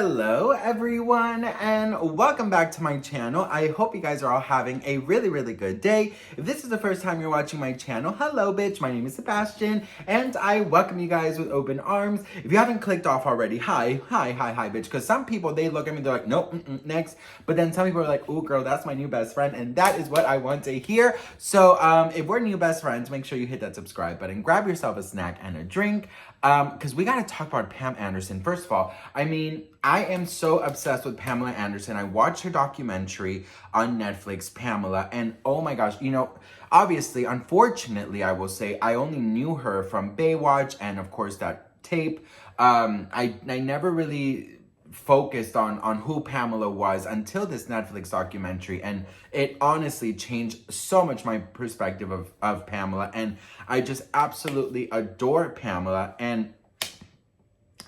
Hello everyone and welcome back to my channel. I hope you guys are all having a really good day. If this is the first time you're watching my channel, hello bitch, my name is Sebastian and I welcome you guys with open arms. If you haven't clicked off already, hi bitch, because some people, they look at me, they're like, nope, next. But then some people are like, oh girl, that's my new best friend, and that is what I want to hear. So if we're new best friends, make sure you hit that subscribe button, grab yourself a snack and a drink. Because we gotta talk about Pam Anderson. First of all, I mean, I am so obsessed with Pamela Anderson. I watched her documentary on Netflix, Pamela, and oh my gosh, you know, obviously, unfortunately, I will say, I only knew her from Baywatch and of course that tape. I never really focused on who Pamela was until this Netflix documentary, and it honestly changed so much my perspective of Pamela, and I just absolutely adore Pamela. And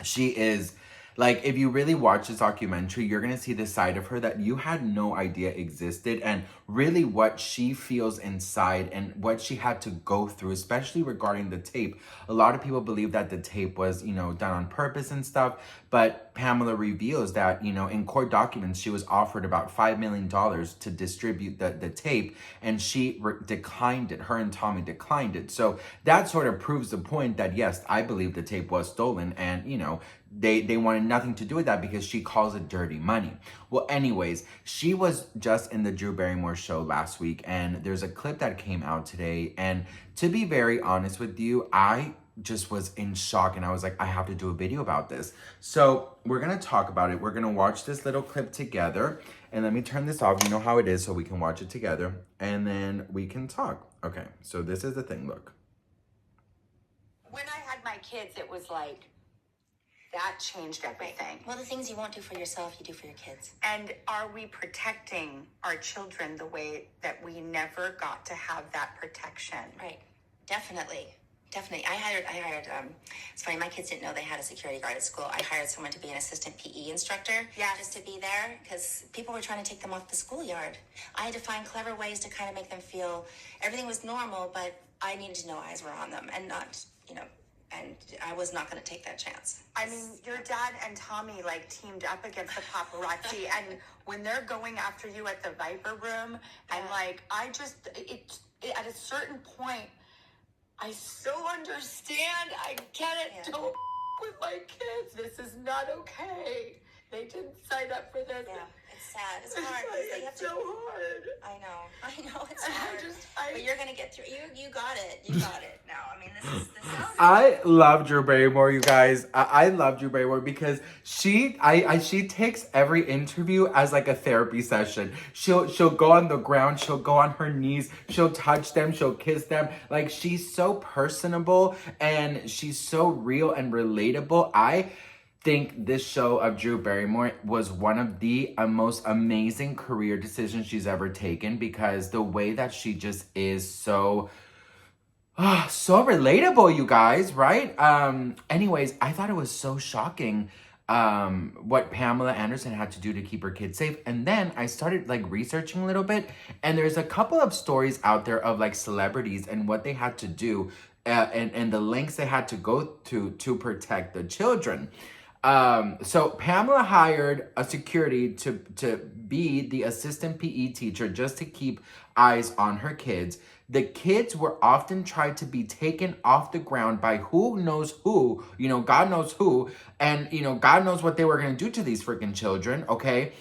she is, like, if you really watch this documentary, you're gonna see the side of her that you had no idea existed, and really what she feels inside and what she had to go through, especially regarding the tape. A lot of people believe that the tape was, you know, done on purpose and stuff, but Pamela reveals that, you know, in court documents, she was offered about $5 million to distribute the tape, and she declined it. Her and Tommy declined it. So that sort of proves the point that, yes, I believe the tape was stolen, and, you know, they wanted nothing to do with that because she calls it dirty money. Well, anyways, she was just in the Drew Barrymore show last week, and there's a clip that came out today, and to be very honest with you, I just was in shock, and I was like, I have to do a video about this. So we're gonna talk about it. We're gonna watch this little clip together, and let me turn this off. You know how it is, so we can watch it together, and then we can talk. Okay, so this is the thing, look. When I had my kids, it was like, that changed everything. Well, the things you won't do for yourself, you do for your kids. And are we protecting our children the way that we never got to have that protection? Right. Definitely. I hired, it's funny, my kids didn't know they had a security guard at school. I hired someone to be an assistant PE instructor. Yeah. Just to be there, because people were trying to take them off the schoolyard. I had to find clever ways to kind of make them feel everything was normal, but I needed to know eyes were on them and not, you know, and I was not going to take that chance. I mean, your dad and Tommy, like, teamed up against the paparazzi, and when they're going after you at the Viper Room, and, like, I just, at a certain point, I so understand. I get it. Yeah. Don't with my kids. This is not okay. They didn't sign up for this. Yeah, it's sad. It's hard. It's have so hard. I know it's hard. I but you're going to get through. You got it. You got it. No, I mean, this is I love Drew Barrymore, you guys. I love Drew Barrymore because she takes every interview as like a therapy session. She'll go on the ground, she'll go on her knees, she'll touch them, she'll kiss them. Like, she's so personable and she's so real and relatable. I think this show of Drew Barrymore was one of the most amazing career decisions she's ever taken, because the way that she just is so relatable, you guys, right? Anyways, I thought it was so shocking what Pamela Anderson had to do to keep her kids safe. And then I started like researching a little bit, and there's a couple of stories out there of like celebrities and what they had to do and the lengths they had to go to protect the children. So Pamela hired a security to be the assistant PE teacher just to keep eyes on her kids. The kids were often tried to be taken off the ground by who knows who, you know, God knows who, and, you know, God knows what they were going to do to these freaking children, okay?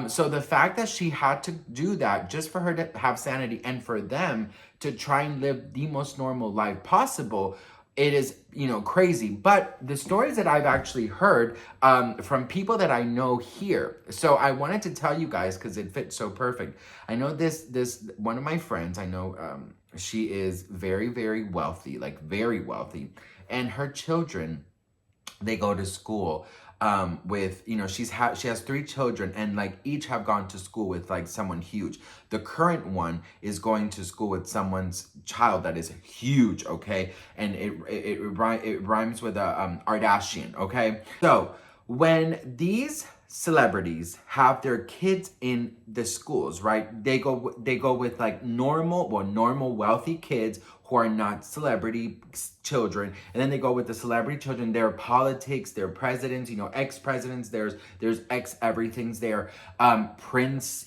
So the fact that she had to do that just for her to have sanity and for them to try and live the most normal life possible, it is, you know, crazy. But the stories that I've actually heard from people that I know here. So I wanted to tell you guys because it fits so perfect. I know this one of my friends, I know she is very wealthy, like very wealthy. And her children, they go to school with, you know, she has 3 children, and like each have gone to school with like someone huge. The current one is going to school with someone's child that is huge, okay? And it rhymes with a KARDASHIAN, okay? So when these celebrities have their kids in the schools, right? They go with like normal wealthy kids who are not celebrity children. And then they go with the celebrity children, their politics, their presidents, you know, ex-presidents, there's ex-everythings there, princes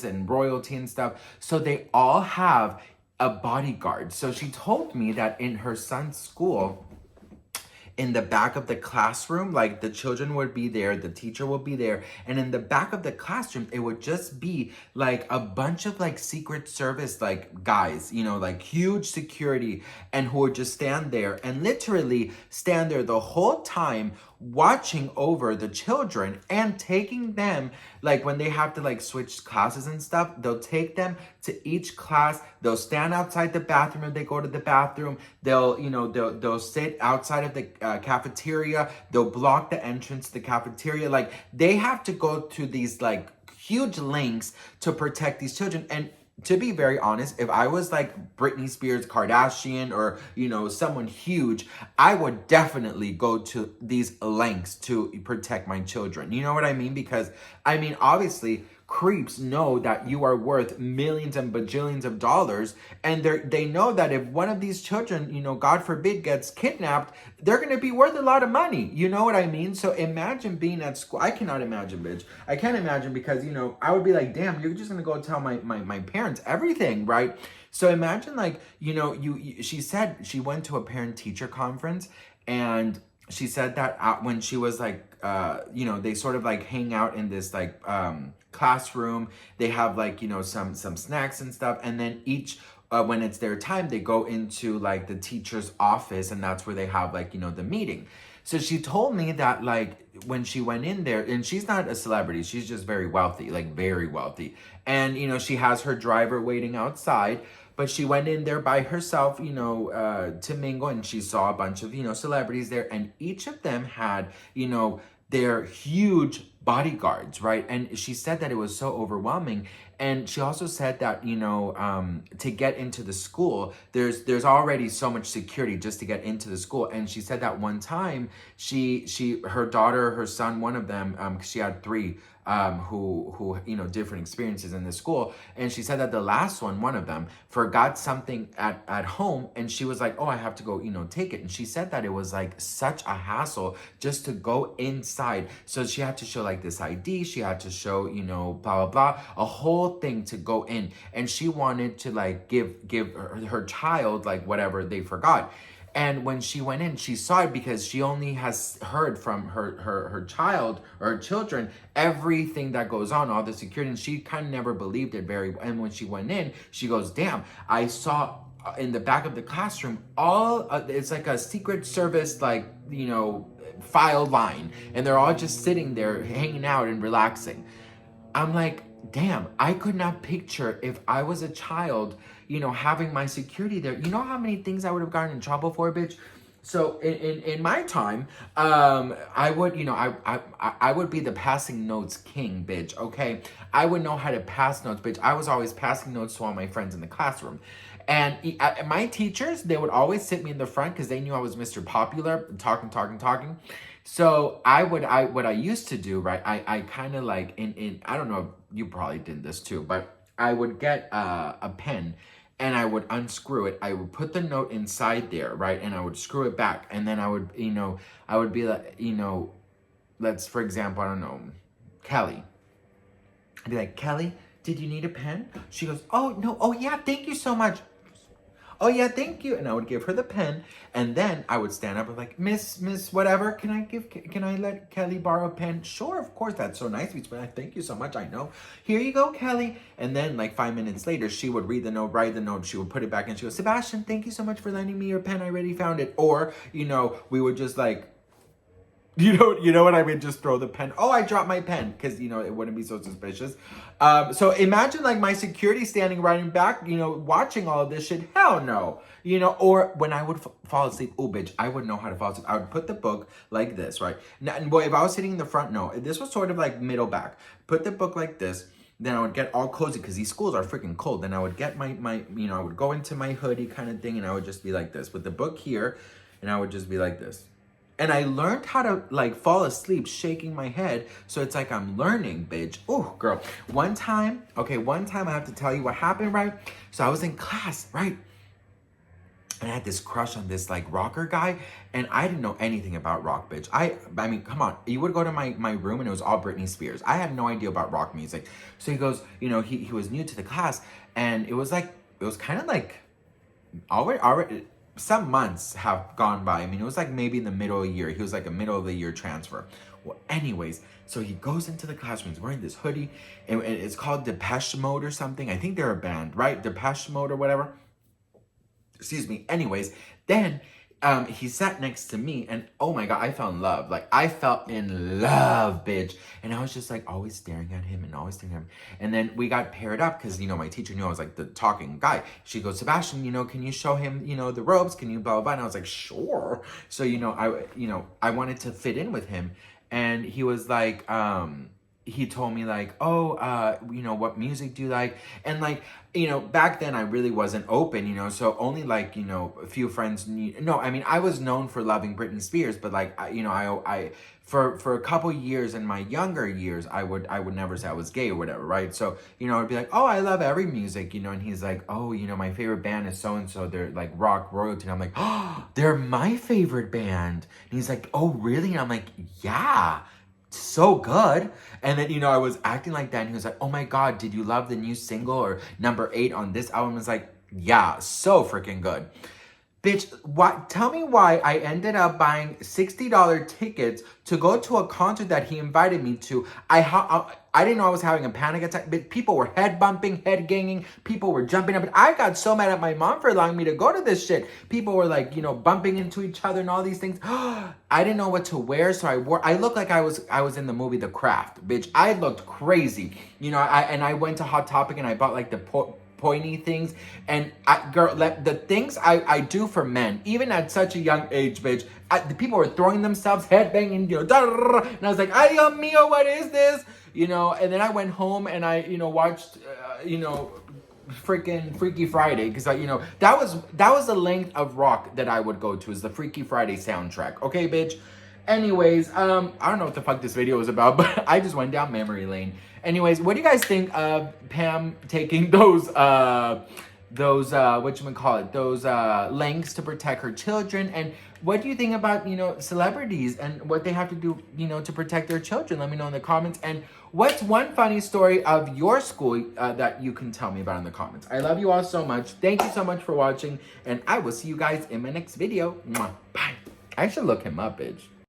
and royalty and stuff. So they all have a bodyguard. So she told me that in her son's school, in the back of the classroom, like the children would be there, the teacher would be there, and in the back of the classroom, it would just be like a bunch of like Secret Service like guys, you know, like huge security, and who would just stand there and literally stand there the whole time watching over the children and taking them, like when they have to like switch classes and stuff, they'll take them to each class. They'll stand outside the bathroom if they go to the bathroom. They'll sit outside of the cafeteria. They'll block the entrance to the cafeteria. Like they have to go to these like huge lengths to protect these children. And to be very honest, if I was like Britney Spears, Kardashian, or, you know, someone huge, I would definitely go to these lengths to protect my children. You know what I mean? Because, I mean, obviously, creeps know that you are worth millions and bajillions of dollars, and they know that if one of these children, you know, God forbid, gets kidnapped, they're going to be worth a lot of money. You know what I mean? So imagine being at school. I cannot imagine, bitch. I can't imagine, because, you know, I would be like, damn, you're just going to go tell my parents everything, right? So imagine, like, you know, she said she went to a parent-teacher conference, and she said that when she was like, you know, they sort of like hang out in this like classroom. They have like, you know, some snacks and stuff, and then each when it's their time, they go into like the teacher's office, and that's where they have like, you know, the meeting. So she told me that like when she went in there, and she's not a celebrity, she's just very wealthy, like very wealthy, and you know, she has her driver waiting outside. But she went in there by herself, you know, to mingle, and she saw a bunch of, you know, celebrities there, and each of them had, you know, their huge bodyguards, right? And she said that it was so overwhelming. And she also said that, you know, to get into the school, there's already so much security just to get into the school. And she said that one time, her daughter, her son, one of them, 'cause she had three, who you know, different experiences in the school, and she said that the last one of them forgot something at home, and she was like, oh, I have to go, you know, take it. And she said that it was like such a hassle just to go inside. So she had to show like this ID, she had to show, you know, blah blah blah, a whole thing to go in, and she wanted to like give her child like whatever they forgot. And when she went in, she saw it, because she only has heard from her child or her children everything that goes on, all the security, and she kind of never believed it very well. And when she went in, she goes, damn, I saw in the back of the classroom it's like a Secret Service, like, you know, file line, and they're all just sitting there hanging out and relaxing. I'm like, damn, I could not picture if I was a child, you know, having my security there. You know how many things I would have gotten in trouble for, bitch? So in my time, I would, you know, I would be the passing notes king, bitch, okay? I would know how to pass notes, bitch. I was always passing notes to all my friends in the classroom. And my teachers, they would always sit me in the front, because they knew I was Mr. Popular, talking. So what I used to do, right, I kind of like, I don't know if you probably did this too, but I would get a pen, and I would unscrew it. I would put the note inside there, right, and I would screw it back, and then I would, you know, I would be like, you know, let's, for example, I don't know, Kelly. I'd be like, Kelly, did you need a pen? She goes, oh, no, oh, yeah, thank you so much. Oh, yeah, thank you. And I would give her the pen, and then I would stand up and like, Miss whatever, can I let Kelly borrow a pen? Sure, of course, that's so nice. Thank you so much, I know. Here you go, Kelly. And then like 5 minutes later, she would read the note, write the note, she would put it back, and she goes, Sebastian, thank you so much for lending me your pen. I already found it. Or, you know, we would just like, you know what I mean? Just throw the pen. Oh, I dropped my pen, because, you know, it wouldn't be so suspicious. So imagine like my security standing right in back, you know, watching all of this shit. Hell no. You know, or when I would fall asleep, oh, bitch, I would know how to fall asleep. I would put the book like this, right? Now, and boy, if I was sitting in the front, no, this was sort of like middle back. Put the book like this. Then I would get all cozy, because these schools are freaking cold. Then I would get my, you know, I would go into my hoodie kind of thing, and I would just be like this with the book here, and I would just be like this. And I learned how to like fall asleep shaking my head. So it's like I'm learning, bitch. Oh, girl. One time I have to tell you what happened, right? So I was in class, right? and I had this crush on this like rocker guy, and I didn't know anything about rock, bitch. I mean, come on, you would go to my room and it was all Britney Spears. I had no idea about rock music. So he goes, you know, he was new to the class, and it was kind of like already some months have gone by. I mean, it was like maybe in the middle of the year. He was like a middle of the year transfer. Well, anyways, so he goes into the classroom. He's wearing this hoodie, and it's called Depeche Mode or something. I think they're a band, right? Depeche Mode or whatever. Excuse me. Anyways, then he sat next to me, and oh my God, I fell in love. Like, I fell in love, bitch. And I was just like always staring at him and always staring at him. And then we got paired up because, you know, my teacher knew I was like the talking guy. She goes, Sebastian, you know, can you show him, you know, the ropes? Can you blah, blah, blah? And I was like, sure. So, you know, I wanted to fit in with him. And he was like, he told me like, oh, you know, what music do you like? And like, you know, back then I really wasn't open, you know, so only like, you know, a few friends no, I mean, I was known for loving Britney Spears, but like, you know, I for a couple years in my younger years, I would never say I was gay or whatever, right? So, you know, I'd be like, oh, I love every music, you know, and he's like, oh, you know, my favorite band is so-and-so, they're like rock royalty. And I'm like, oh, they're my favorite band. And he's like, oh, really? And I'm like, yeah. So good. And then, you know, I was acting like that, and he was like, oh my God, did you love the new single or number 8 on this album? I was like, yeah, so freaking good. Bitch, tell me why I ended up buying $60 tickets to go to a concert that he invited me to. I didn't know I was having a panic attack, but people were head bumping, head ganging, people were jumping up. And I got so mad at my mom for allowing me to go to this shit. People were like, you know, bumping into each other and all these things. I didn't know what to wear, so I looked like I was in the movie The Craft, bitch. I looked crazy. You know, I went to Hot Topic and I bought like the pointy things, and girl, the things I do for men, even at such a young age, bitch. The people were throwing themselves, headbanging, you know, and I was like, ay, Dios mío, what is this? You know, and then I went home and I, you know, watched, you know, freaking Freaky Friday, because you know, that was the length of rock that I would go to, is the Freaky Friday soundtrack. Okay, bitch. Anyways, I don't know what the fuck this video was about, but I just went down memory lane. Anyways, what do you guys think of Pam taking those whatchamacallit, those lengths to protect her children? And what do you think about, you know, celebrities and what they have to do, you know, to protect their children? Let me know in the comments. And what's one funny story of your school that you can tell me about in the comments? I love you all so much. Thank you so much for watching, and I will see you guys in my next video. Mwah. Bye. I should look him up, bitch.